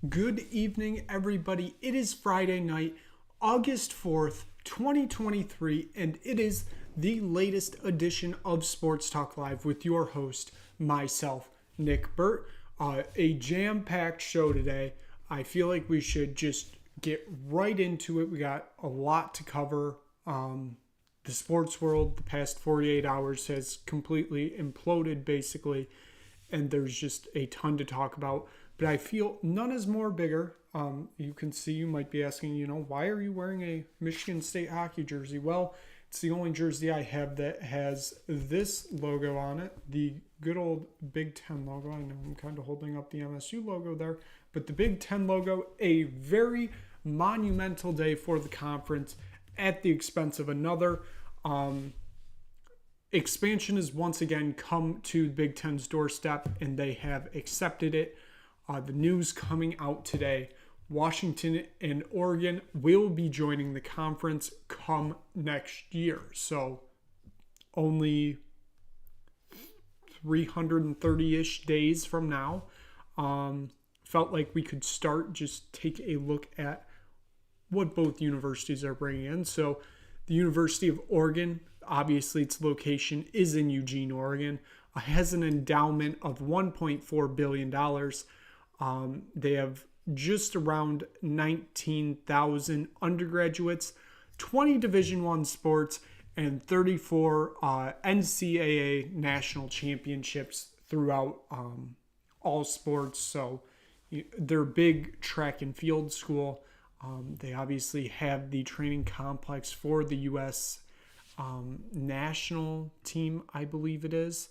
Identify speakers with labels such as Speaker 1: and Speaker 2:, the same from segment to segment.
Speaker 1: Good evening, everybody. It is Friday night, August 4th, 2023, and it is the latest edition of Sports Talk Live with your host, myself, Nick Burt. A jam-packed show today. I feel like we should just get right into it. We got a lot to cover. The sports world, the past 48 hours has completely imploded, basically, and there's just a ton to talk about. But I feel none is more bigger. You can see, you might be asking, why are you wearing a Michigan State hockey jersey? Well, it's the only jersey I have that has this logo on it, the good old Big Ten logo. I know I'm kind of holding up the MSU logo there, but the Big Ten logo, a very monumental day for the conference at the expense of another. Expansion has once again come to Big Ten's doorstep, and they have accepted it. The news coming out today, Washington and Oregon will be joining the conference come next year. So only 330-ish days from now. Felt like we could just take a look at what both universities are bringing in. So the University of Oregon, obviously its location is in Eugene, Oregon, has an endowment of $1.4 billion. They have just around 19,000 undergraduates, 20 Division I sports, and 34 NCAA national championships throughout all sports. So they're a big track and field school. They obviously have the training complex for the U.S. National team, I believe it is.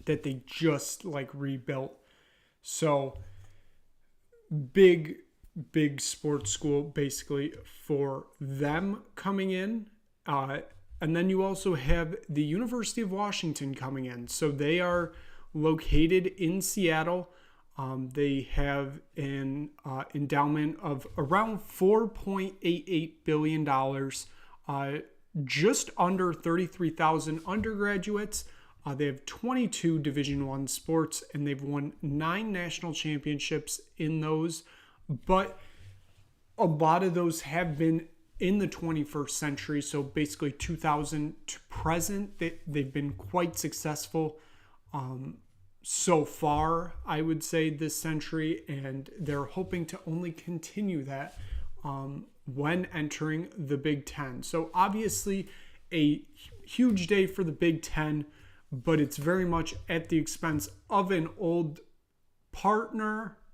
Speaker 1: That they just rebuilt. So big sports school basically for them coming in. And then you also have the University of Washington coming in. So they are located in Seattle. They have an endowment of around $4.88 billion, just under 33,000 undergraduates. They have 22 Division I sports, and they've won 9 national championships in those. But a lot of those have been in the 21st century, so basically 2000 to present. They've been quite successful so far, I would say, this century, and they're hoping to only continue that when entering the Big Ten. So obviously a huge day for the Big Ten, but it's very much at the expense of an old partner /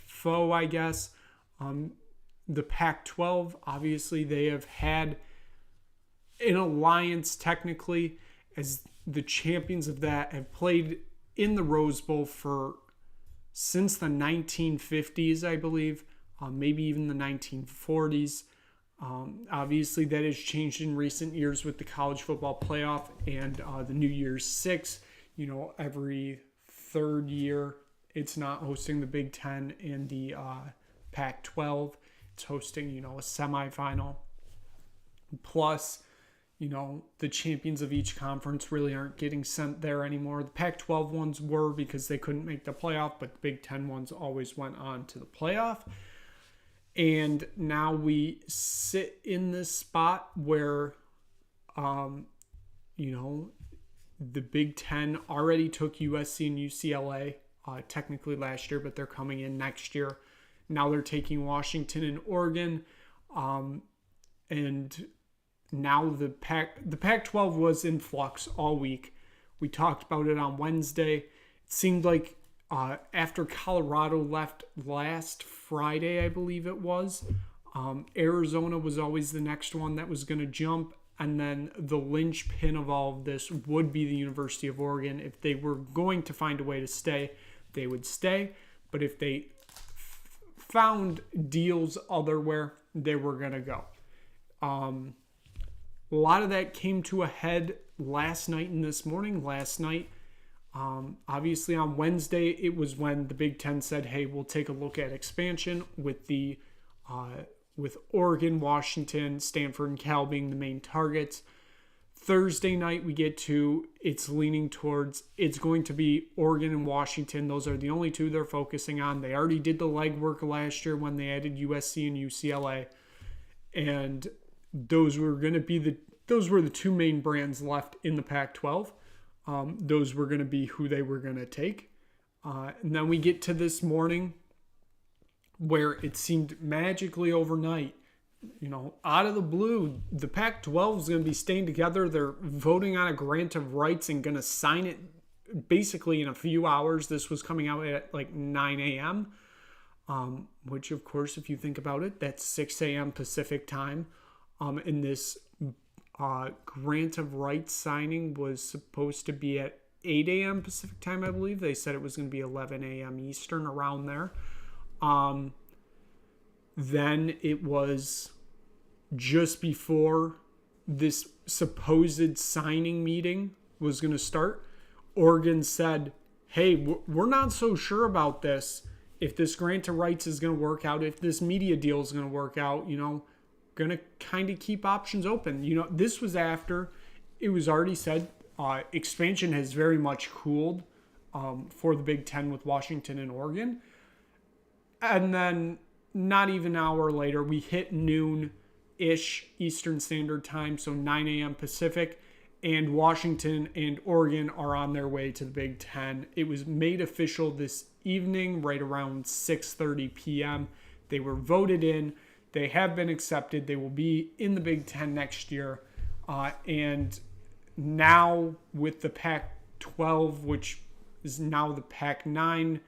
Speaker 1: foe, I guess. The Pac-12, obviously, they have had an alliance technically, as the champions of that have played in the Rose Bowl since the 1950s, I believe, maybe even the 1940s. Obviously, that has changed in recent years with the college football playoff and the New Year's Six. Every third year, it's not hosting the Big Ten and the Pac-12. It's hosting, a semifinal. Plus, the champions of each conference really aren't getting sent there anymore. The Pac-12 ones were because they couldn't make the playoff, but the Big Ten ones always went on to the playoff. And now we sit in this spot where, the Big Ten already took USC and UCLA, technically last year, but they're coming in next year. Now they're taking Washington and Oregon. And now the Pac-12 was in flux all week. We talked about it on Wednesday. It seemed like after Colorado left last Friday, I believe it was, Arizona was always the next one that was going to jump. And then the linchpin of all of this would be the University of Oregon. If they were going to find a way to stay, they would stay. But if they found deals otherwhere, they were going to go. A lot of that came to a head last night and this morning. Last night, obviously on Wednesday, it was when the Big Ten said, hey, we'll take a look at expansion with Oregon, Washington, Stanford, and Cal being the main targets. Thursday night, it's leaning towards, it's going to be Oregon and Washington. Those are the only two they're focusing on. They already did the legwork last year when they added USC and UCLA. And those were the two main brands left in the Pac-12. Those were going to be who they were going to take. And then we get to this morning where it seemed magically overnight, out of the blue, the Pac-12 is going to be staying together. They're voting on a grant of rights and going to sign it basically in a few hours. This was coming out at like 9 a.m., which, of course, if you think about it, that's 6 a.m. Pacific time. And this grant of rights signing was supposed to be at 8 a.m. Pacific time, I believe. They said it was going to be 11 a.m. Eastern, around there. Then it was just before this supposed signing meeting was going to start. Oregon said, hey, we're not so sure about this. If this grant of rights is going to work out, if this media deal is going to work out, going to kind of keep options open. This was after it was already said expansion has very much cooled for the Big Ten with Washington and Oregon. And then not even an hour later, we hit noon-ish Eastern Standard Time, so 9 a.m. Pacific, and Washington and Oregon are on their way to the Big Ten. It was made official this evening, right around 6:30 p.m. They were voted in. They have been accepted. They will be in the Big Ten next year. And now with the Pac-12, which is now the Pac-9,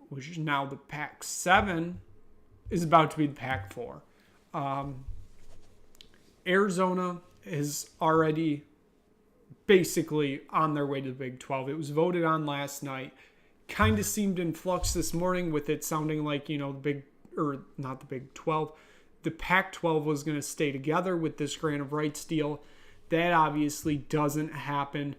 Speaker 1: which is now the Pac-7, is about to be the Pac-4. Arizona is already basically on their way to the Big 12. It was voted on last night. Kind of seemed in flux this morning with it sounding like, not the Big 12. The Pac-12 was going to stay together with this grant of rights deal. That obviously doesn't happen.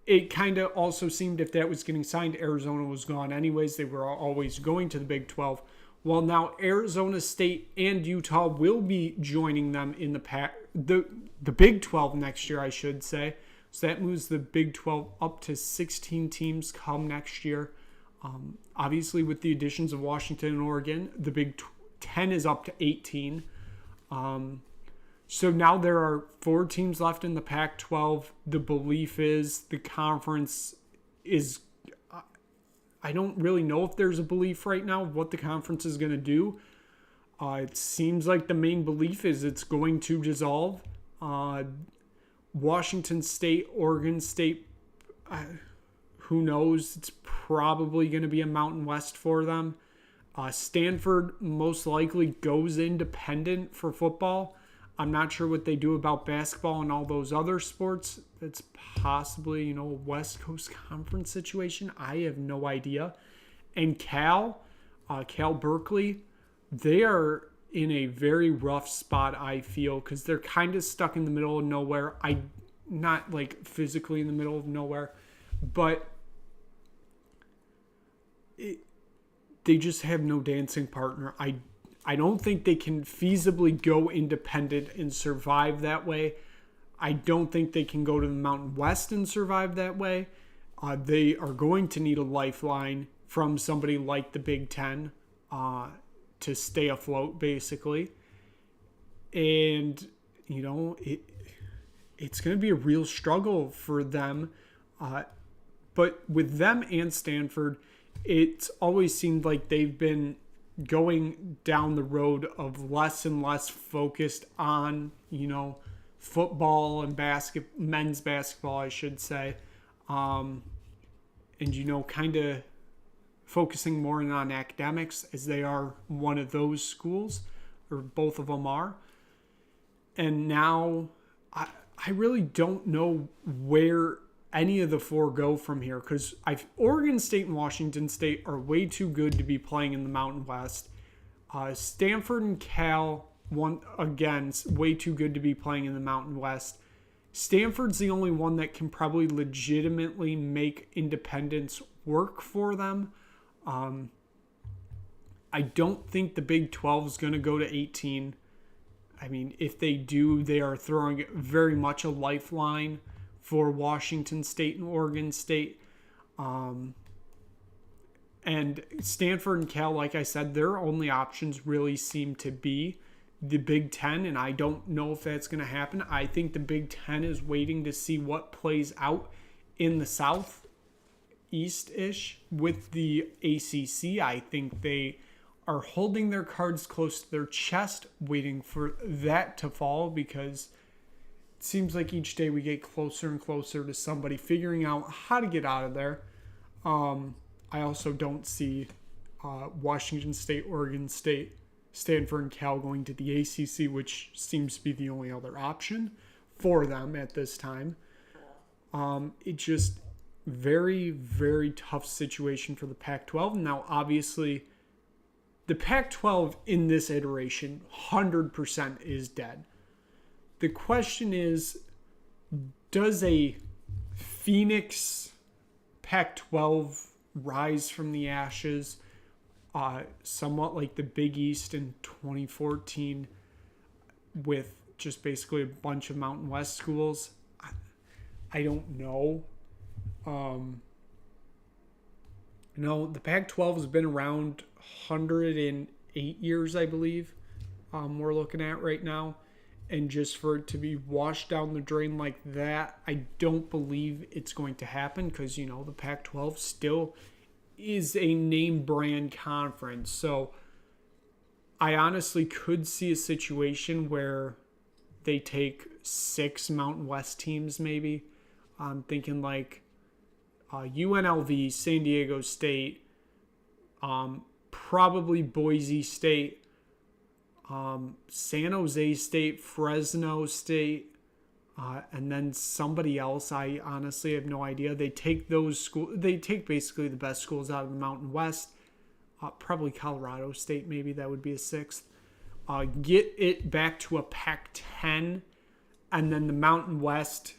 Speaker 1: It kind of also seemed if that was getting signed, Arizona was gone anyways. They were always going to the Big 12. Well, now Arizona State and Utah will be joining them in the Big 12 next year, I should say. So that moves the Big 12 up to 16 teams come next year. Obviously, with the additions of Washington and Oregon, the Big 10 is up to 18. So now there are 4 teams left in the Pac-12. The belief is the conference is... I don't really know if there's a belief right now of what the conference is going to do. It seems like the main belief is it's going to dissolve. Washington State, Oregon State, who knows? It's probably going to be a Mountain West for them. Stanford most likely goes independent for football. I'm not sure what they do about basketball and all those other sports. It's possibly, a West Coast Conference situation. I have no idea. And Cal Berkeley, they are in a very rough spot, I feel, because they're kind of stuck in the middle of nowhere. Not like physically in the middle of nowhere, but they just have no dancing partner. I don't think they can feasibly go independent and survive that way. I don't think they can go to the Mountain West and survive that way. They are going to need a lifeline from somebody like the Big Ten to stay afloat, basically. And, it's going to be a real struggle for them. But with them and Stanford, it's always seemed like they've been going down the road of less and less focused on, football and men's basketball, I should say. And, kind of focusing more on academics, as they are one of those schools, or both of them are. And now I really don't know where any of the 4 go from here, because Oregon State and Washington State are way too good to be playing in the Mountain West. Stanford and Cal, way too good to be playing in the Mountain West. Stanford's the only one that can probably legitimately make independence work for them. I don't think the Big 12 is going to go to 18. I mean, if they do, they are throwing very much a lifeline for Washington State and Oregon State. And Stanford and Cal, like I said, their only options really seem to be the Big Ten, and I don't know if that's going to happen. I think the Big Ten is waiting to see what plays out in the Southeast-ish with the ACC. I think they are holding their cards close to their chest, waiting for that to fall, because it seems like each day we get closer and closer to somebody figuring out how to get out of there. I also don't see Washington State, Oregon State, Stanford, and Cal going to the ACC, which seems to be the only other option for them at this time. It just very, very tough situation for the Pac-12. Now, obviously, the Pac-12 in this iteration, 100% is dead. The question is, does a Phoenix Pac-12 rise from the ashes, somewhat like the Big East in 2014, with just basically a bunch of Mountain West schools? I don't know. The Pac-12 has been around 108 years, I believe, we're looking at right now. And just for it to be washed down the drain like that, I don't believe it's going to happen, because, the Pac-12 still is a name brand conference. So I honestly could see a situation where they take 6 Mountain West teams maybe. I'm thinking like UNLV, San Diego State, probably Boise State, San Jose State, Fresno State, and then somebody else. I honestly have no idea. They take those schools. They take basically the best schools out of the Mountain West. Probably Colorado State, maybe that would be a 6th. Get it back to a Pac-10, and then the Mountain West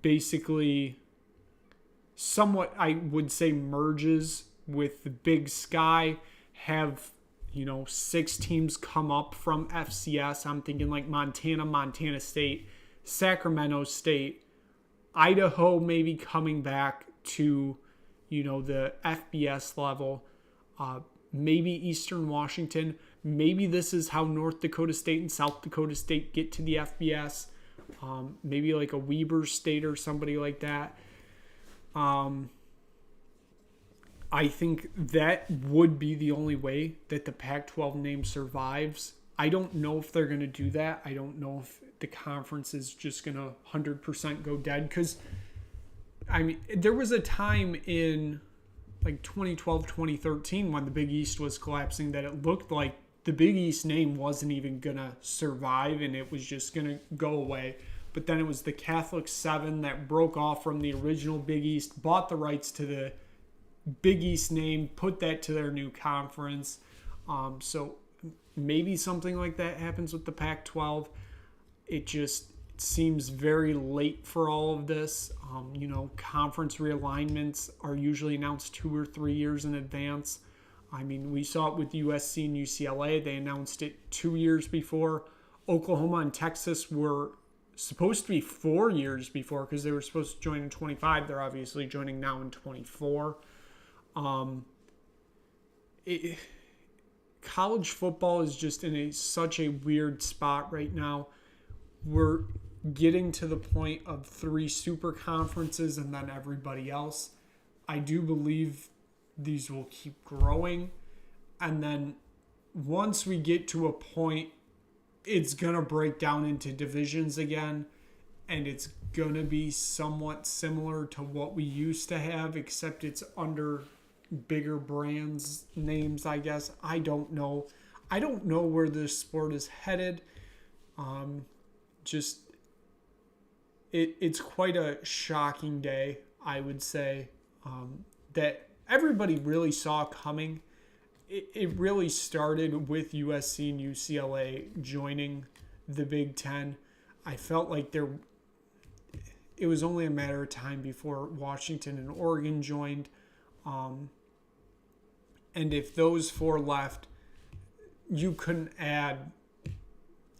Speaker 1: basically somewhat, I would say, merges with the Big Sky. Have 6 teams come up from FCS. I'm thinking like Montana State, Sacramento State, Idaho maybe coming back to, the FBS level, maybe Eastern Washington. Maybe this is how North Dakota State and South Dakota State get to the FBS. Maybe like a Weber State or somebody like that. I think that would be the only way that the Pac-12 name survives. I don't know if they're going to do that. I don't know if the conference is just going to 100% go dead. Because, there was a time in like 2012, 2013 when the Big East was collapsing that it looked like the Big East name wasn't even going to survive and it was just going to go away. But then it was the Catholic 7 that broke off from the original Big East, bought the rights to the Big East name, put that to their new conference. So maybe something like that happens with the Pac-12. It just seems very late for all of this. Conference realignments are usually announced 2 or 3 years in advance. We saw it with USC and UCLA. They announced it 2 years before. Oklahoma and Texas were supposed to be 4 years before, because they were supposed to join in 25. They're obviously joining now in 24. College football is just in such a weird spot right now. We're getting to the point of 3 super conferences and then everybody else. I do believe these will keep growing. And then once we get to a point, it's going to break down into divisions again. And it's going to be somewhat similar to what we used to have, except it's under bigger brands, names, I guess. I don't know. I don't know where this sport is headed. It's quite a shocking day, I would say, that everybody really saw coming. It really started with USC and UCLA joining the Big Ten. I felt like it was only a matter of time before Washington and Oregon joined. And if those 4 left, you couldn't add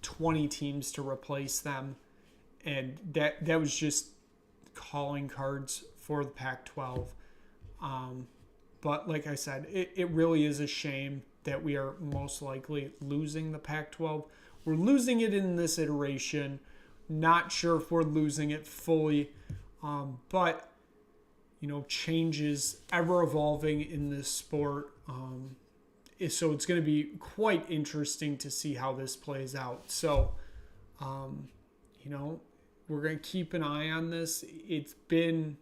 Speaker 1: 20 teams to replace them. And that was just calling cards for the Pac-12. But like I said, it really is a shame that we are most likely losing the Pac-12. We're losing it in this iteration. Not sure if we're losing it fully. But, change is ever evolving in this sport. So it's going to be quite interesting to see how this plays out. So, we're going to keep an eye on this. We've been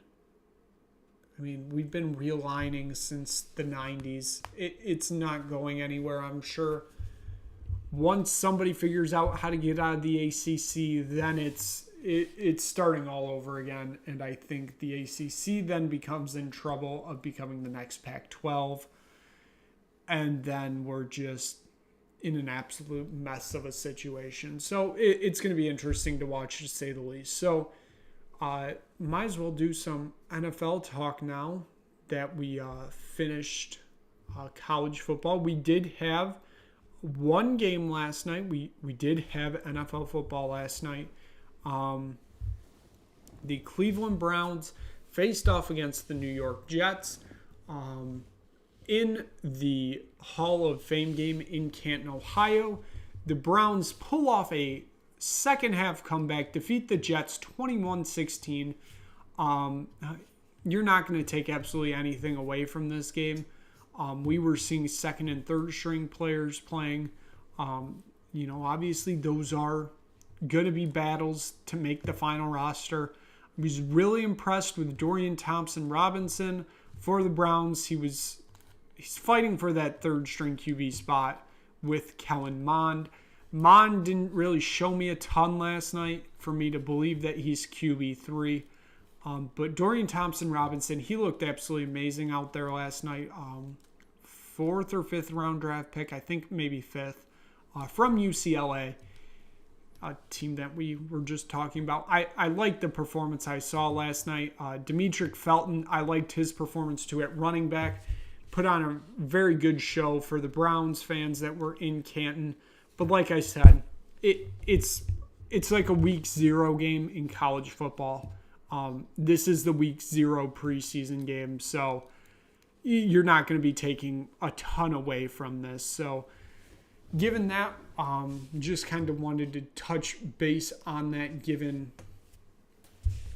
Speaker 1: realigning since the 90s. It's not going anywhere, I'm sure. Once somebody figures out how to get out of the ACC, then it's starting all over again. And I think the ACC then becomes in trouble of becoming the next Pac-12. And then we're just in an absolute mess of a situation. So it's going to be interesting to watch, to say the least. So might as well do some NFL talk now that we finished college football. We did have one game last night. We did have NFL football last night. The Cleveland Browns faced off against the New York Jets in the Hall of Fame game in Canton, Ohio. The Browns pull off a second half comeback, defeat the Jets 21-16. You're not going to take absolutely anything away from this game. We were seeing second and third string players playing. Obviously those are going to be battles to make the final roster. I was really impressed with Dorian Thompson-Robinson for the Browns. He's fighting for that third string QB spot with Kellen Mond. Mond didn't really show me a ton last night for me to believe that he's QB3. But Dorian Thompson-Robinson, he looked absolutely amazing out there last night. 4th or 5th round draft pick, I think maybe 5th, from UCLA, a team that we were just talking about. I liked the performance I saw last night. Demetric Felton, I liked his performance too at running back. Put on a very good show for the Browns fans that were in Canton. But like I said, it's like a week 0 game in college football. This is the week 0 preseason game, so you're not going to be taking a ton away from this. So given that, just kind of wanted to touch base on that, given,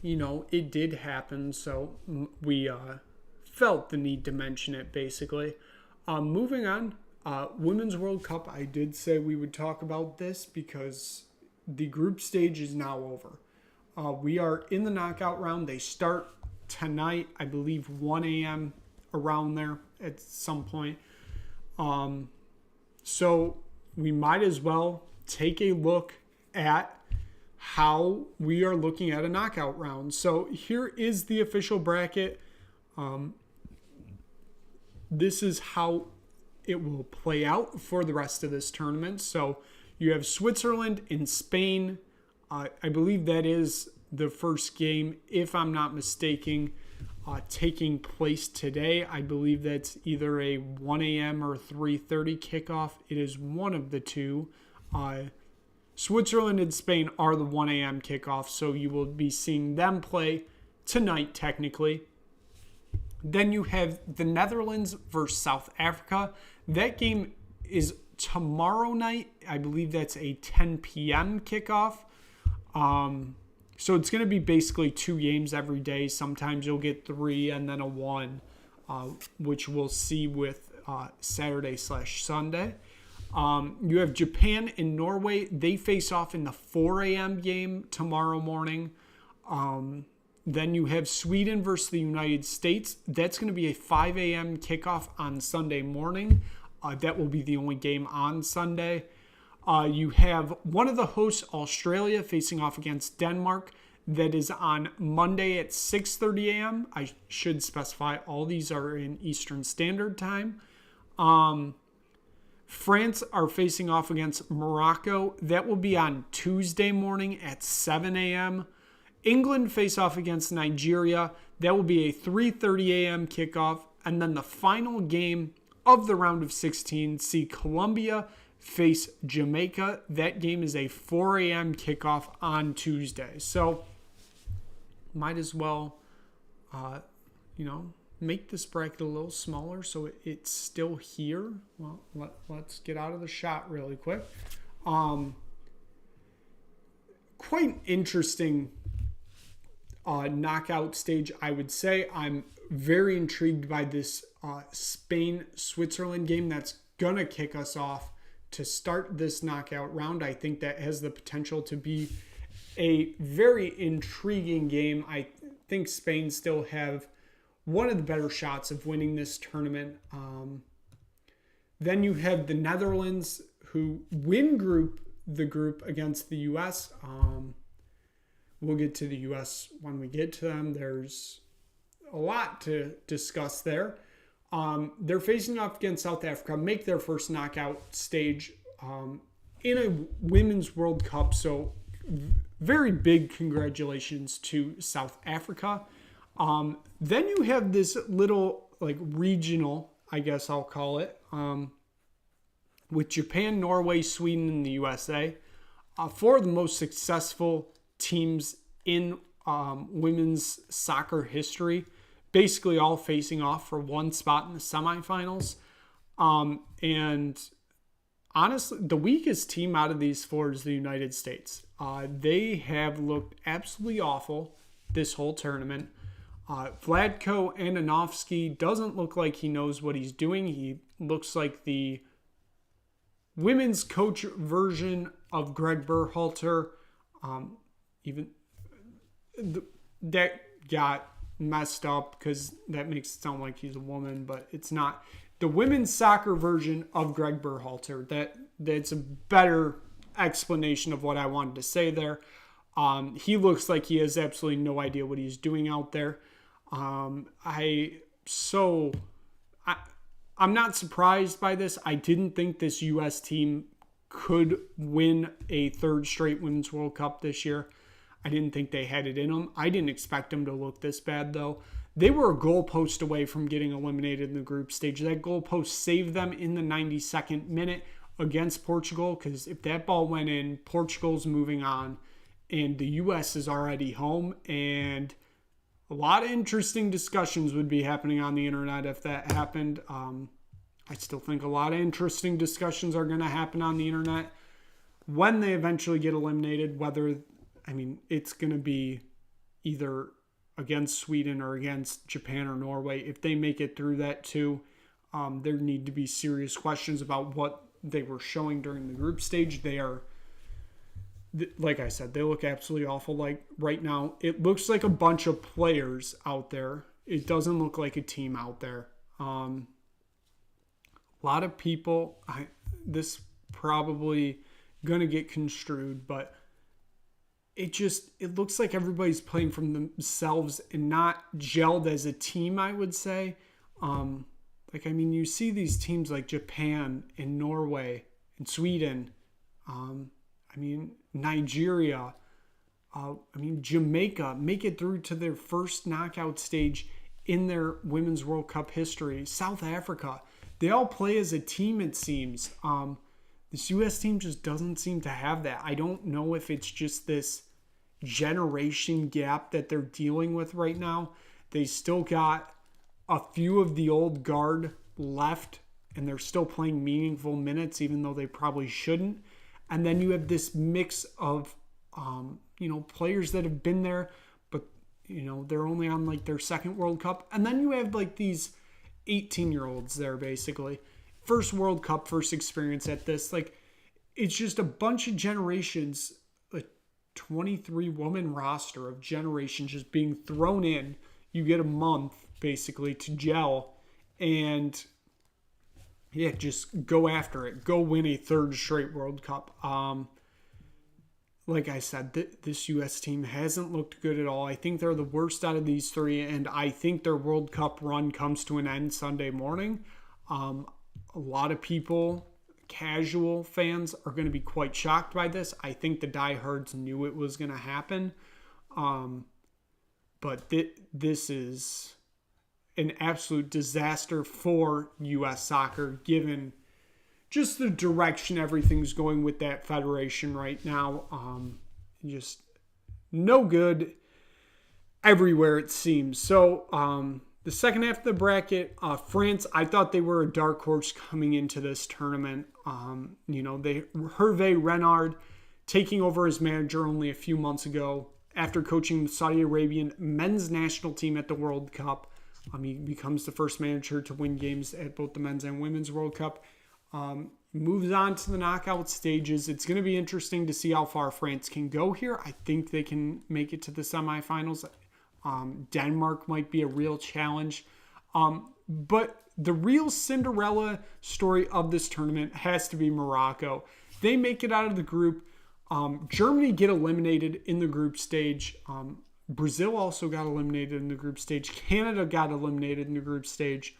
Speaker 1: it did happen. So we felt the need to mention it, basically. Moving on, Women's World Cup, I did say we would talk about this because the group stage is now over. We are in the knockout round. They start tonight, I believe 1 a.m. around there at some point. So we might as well take a look at how we are looking at a knockout round. So here is the official bracket. This is how it will play out for the rest of this tournament. So you have Switzerland and Spain. I believe that is the first game, if I'm not mistaken, taking place today. I believe that's either a 1 a.m. or 3:30 kickoff. It is one of the two. Switzerland and Spain are the 1 a.m. kickoff, so you will be seeing them play tonight, technically. Then you have the Netherlands versus South Africa. That game is tomorrow night. I believe that's a 10 p.m. kickoff. So it's going to be basically 2 games every day. Sometimes you'll get 3 and then a 1, which we'll see with Saturday/Sunday. You have Japan and Norway. They face off in the 4 a.m. game tomorrow morning. Then you have Sweden versus the United States. That's going to be a 5 a.m. kickoff on Sunday morning. That will be the only game on Sunday. You have one of the hosts, Australia, facing off against Denmark. That is on Monday at 6:30 a.m. I should specify all these are in Eastern Standard Time. France are facing off against Morocco. That will be on Tuesday morning at 7 a.m. England face off against Nigeria. That will be a 3:30 a.m. kickoff. And then the final game of the round of 16, see Colombia face Jamaica. That game is a 4 a.m. kickoff on Tuesday. So might as well, make this bracket a little smaller so it's still here. Well, let's get out of the shot really quick. Quite interesting knockout stage, I would say. I'm very intrigued by this Spain-Switzerland game that's going to kick us off to start this knockout round. I think that has the potential to be a very intriguing game. I think Spain still have one of the better shots of winning this tournament. Then you have the Netherlands, who win the group against the U.S. We'll get to the U.S. when we get to them. There's a lot to discuss there. They're facing off against South Africa, make their first knockout stage in a Women's World Cup. So very big congratulations to South Africa. Then you have this little regional, I guess I'll call it, with Japan, Norway, Sweden, and the USA. Four of the most successful teams in women's soccer history, basically all facing off for one spot in the semifinals. And honestly, the weakest team out of these four is the United States. They have looked absolutely awful this whole tournament. Vlatko Andonovski doesn't look like he knows what he's doing. He looks like the women's coach version of Greg Berhalter. That got messed up because that makes it sound like he's a woman, but it's not. The women's soccer version of Greg Berhalter. That's a better explanation of what I wanted to say there. He looks like he has absolutely no idea what he's doing out there. I'm not surprised by this. I didn't think this U.S. team could win a third straight Women's World Cup this year. I didn't think they had it in them. I didn't expect them to look this bad, though. They were a goalpost away from getting eliminated in the group stage. That goalpost saved them in the 92nd minute against Portugal, because if that ball went in, Portugal's moving on, and the U.S. is already home, and a lot of interesting discussions would be happening on the internet if that happened. I still think a lot of interesting discussions are going to happen on the internet when they eventually get eliminated, it's going to be either against Sweden or against Japan or Norway. If they make it through that too, there need to be serious questions about what they were showing during the group stage. They are, like I said, they look absolutely awful. Like right now, it looks like a bunch of players out there. It doesn't look like a team out there. A lot of people, this probably going to get construed, but it looks like everybody's playing from themselves and not gelled as a team, I would say. You see these teams like Japan and Norway and Sweden, Nigeria, Jamaica make it through to their first knockout stage in their Women's World Cup history. South Africa, they all play as a team, it seems. This U.S. team just doesn't seem to have that. I don't know if it's just this generation gap that they're dealing with right now. They still got a few of the old guard left, and they're still playing meaningful minutes, even though they probably shouldn't. And then you have this mix of, players that have been there, but, they're only on their second World Cup. And then you have these 18-year-olds there, basically. First World Cup, first experience at this. It's just a bunch of generations, a 23-woman roster of generations just being thrown in. You get a month, basically, to gel. And, just go after it. Go win a third straight World Cup. Like I said, this U.S. team hasn't looked good at all. I think they're the worst out of these three, and I think their World Cup run comes to an end Sunday morning. A lot of people, casual fans, are going to be quite shocked by this. I think the diehards knew it was going to happen. But this is an absolute disaster for U.S. soccer, given just the direction everything's going with that federation right now. Just no good everywhere, it seems. So the second half of the bracket, France, I thought they were a dark horse coming into this tournament. Hervé Renard taking over as manager only a few months ago after coaching the Saudi Arabian men's national team at the World Cup. He becomes the first manager to win games at both the men's and women's World Cup. Moves on to the knockout stages. It's going to be interesting to see how far France can go here. I think they can make it to the semifinals. Denmark might be a real challenge. But the real Cinderella story of this tournament has to be Morocco. They make it out of the group. Germany get eliminated in the group stage. Brazil also got eliminated in the group stage. Canada got eliminated in the group stage.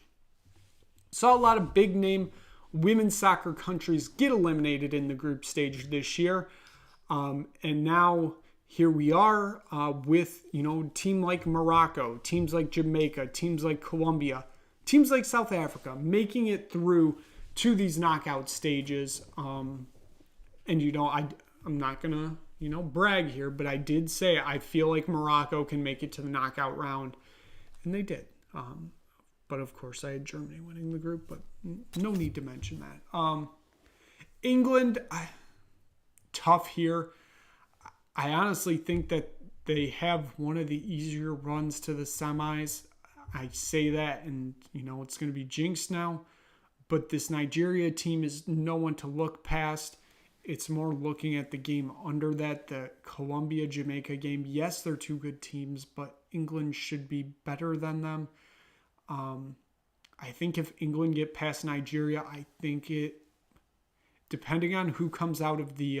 Speaker 1: Saw a lot of big name women's soccer countries get eliminated in the group stage this year. And now here we are with, team like Morocco, teams like Jamaica, teams like Colombia, teams like South Africa making it through to these knockout stages. I'm not going to, brag here, but I did say I feel like Morocco can make it to the knockout round, and they did. But of course, I had Germany winning the group, but no need to mention that. England, tough here. I honestly think that they have one of the easier runs to the semis. I say that, and it's going to be jinxed now. But this Nigeria team is no one to look past. It's more looking at the game under that, the Colombia-Jamaica game. Yes, they're two good teams, but England should be better than them. I think if England get past Nigeria, I think depending on who comes out of the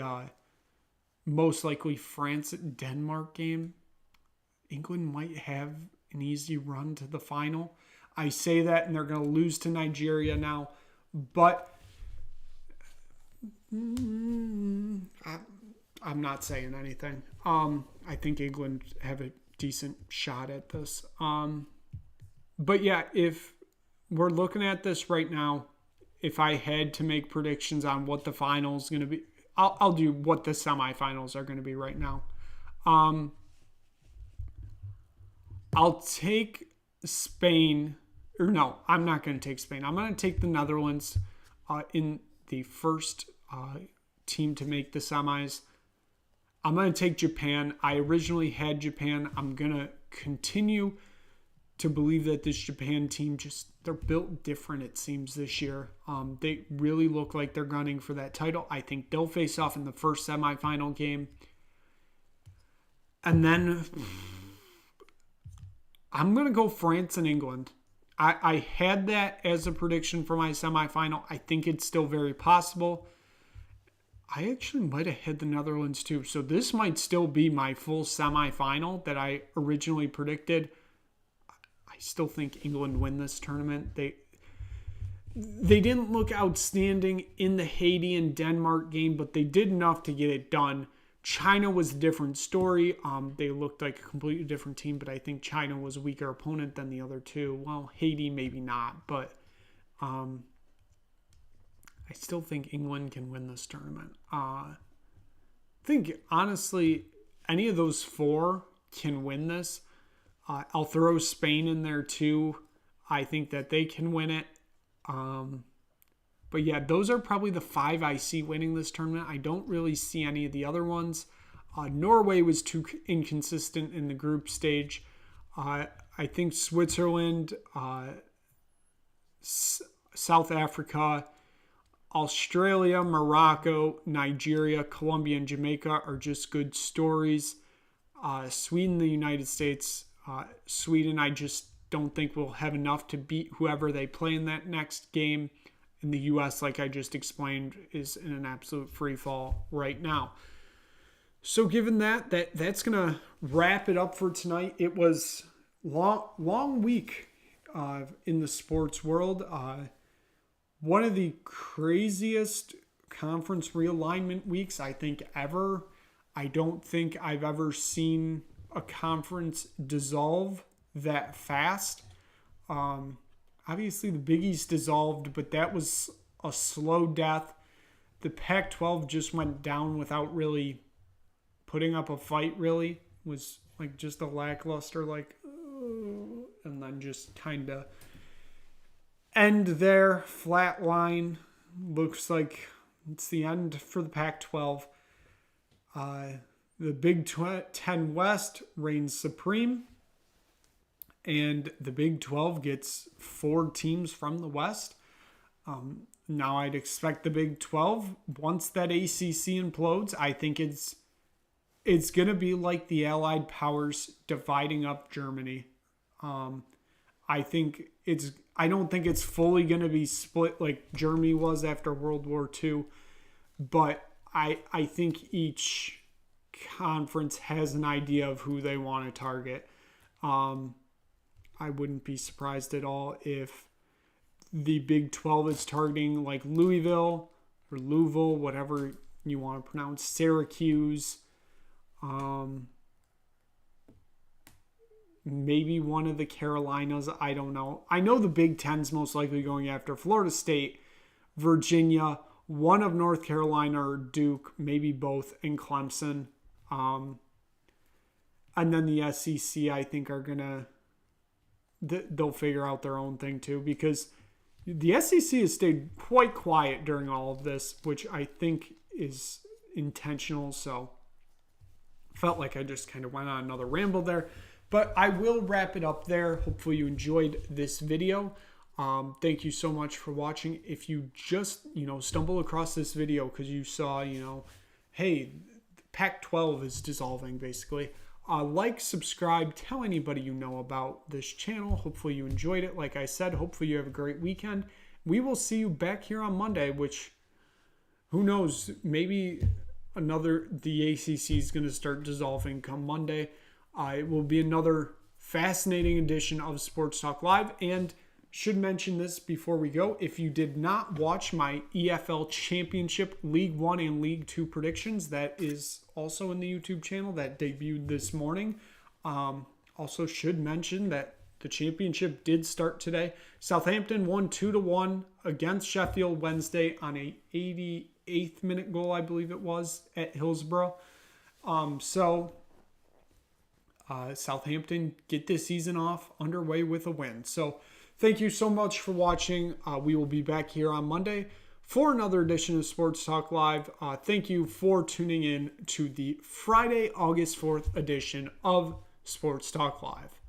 Speaker 1: most likely France-Denmark game, England might have an easy run to the final. I say that, and they're going to lose to Nigeria now, but I'm not saying anything. I think England have a decent shot at this. But yeah, if we're looking at this right now, if I had to make predictions on what the finals going to be, I'll do what the semifinals are going to be right now. I'll take Spain. Or no, I'm not going to take Spain. I'm going to take the Netherlands in the first team to make the semis. I'm going to take Japan. I originally had Japan. I'm going to continue to believe that this Japan team they're built different, it seems, this year. They really look like they're gunning for that title. I think they'll face off in the first semifinal game. And then I'm going to go France and England. I had that as a prediction for my semifinal. I think it's still very possible. I actually might have had the Netherlands too. So this might still be my full semifinal that I originally predicted. I still think England win this tournament. They didn't look outstanding in the Haiti and Denmark game, but they did enough to get it done. China was a different story. They looked like a completely different team, but I think China was a weaker opponent than the other two. Well, Haiti maybe not, but I still think England can win this tournament. I think, honestly, any of those four can win this. I'll throw Spain in there too. I think that they can win it. But yeah, those are probably the five I see winning this tournament. I don't really see any of the other ones. Norway was too inconsistent in the group stage. I think Switzerland, South Africa, Australia, Morocco, Nigeria, Colombia, and Jamaica are just good stories. Sweden, the United States, Sweden, I just don't think will have enough to beat whoever they play in that next game. And the U.S., like I just explained, is in an absolute free fall right now. So given that's going to wrap it up for tonight. It was long week in the sports world. One of the craziest conference realignment weeks I think ever. I don't think I've ever seen a conference dissolve that fast. Obviously, the Big East dissolved, but that was a slow death. The Pac-12 just went down without really putting up a fight, really. It was like just a lackluster, like, and then just kind of end there, flat line. Looks like it's the end for the Pac-12. The Big Ten West reigns supreme, and the Big 12 gets 4 teams from the West. Now I'd expect the Big 12, once that ACC implodes, I think it's going to be like the Allied powers dividing up Germany. I don't think it's fully going to be split like Germany was after World War II, but I think each conference has an idea of who they want to target. I wouldn't be surprised at all if the Big 12 is targeting like Louisville or Louisville, whatever you want to pronounce, Syracuse, maybe one of the Carolinas. I don't know. I know the Big Ten's most likely going after Florida State, Virginia, one of North Carolina or Duke, maybe both, and Clemson. And then the SEC, I think, are going to, they'll figure out their own thing too, because the SEC has stayed quite quiet during all of this, which I think is intentional. So felt like I just kind of went on another ramble there, but I will wrap it up there. Hopefully you enjoyed this video. Thank you so much for watching. If you just, stumble across this video because you saw, hey, Pac-12 is dissolving basically. Like, subscribe, tell anybody you know about this channel. Hopefully you enjoyed it. Like I said, hopefully you have a great weekend. We will see you back here on Monday, which, who knows, maybe the ACC is going to start dissolving come Monday. It will be another fascinating edition of Sports Talk Live. And should mention this before we go. If you did not watch my EFL Championship League 1 and League 2 predictions, that is also in the YouTube channel that debuted this morning. Also should mention that the championship did start today. Southampton won 2-1 against Sheffield Wednesday on a 88th minute goal, I believe it was, at Hillsborough. Southampton get this season off underway with a win. So thank you so much for watching. We will be back here on Monday for another edition of Sports Talk Live. Thank you for tuning in to the Friday, August 4th edition of Sports Talk Live.